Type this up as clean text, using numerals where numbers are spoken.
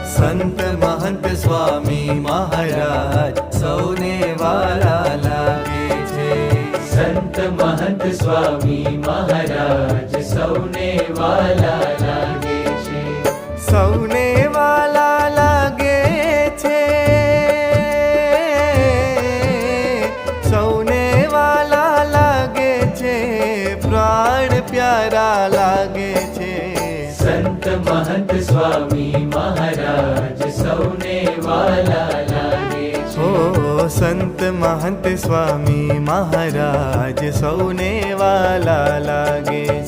સંત મહંત સ્વામી મહારાજ સૌને વાલા લાગે છે. સંત મહંત સ્વામી મહારાજ સૌને વાલા લાગે છે. સૌને વાલા લાગે છે. સૌને વાલા લાગે છે. પ્રાણ પ્યારા લાગે છે. સંત મહંત સ્વામી મહારાજ સૌને વાલા લાગે છે. ઓ સંત મહંત સ્વામી મહારાજ સૌને વાલા લાગે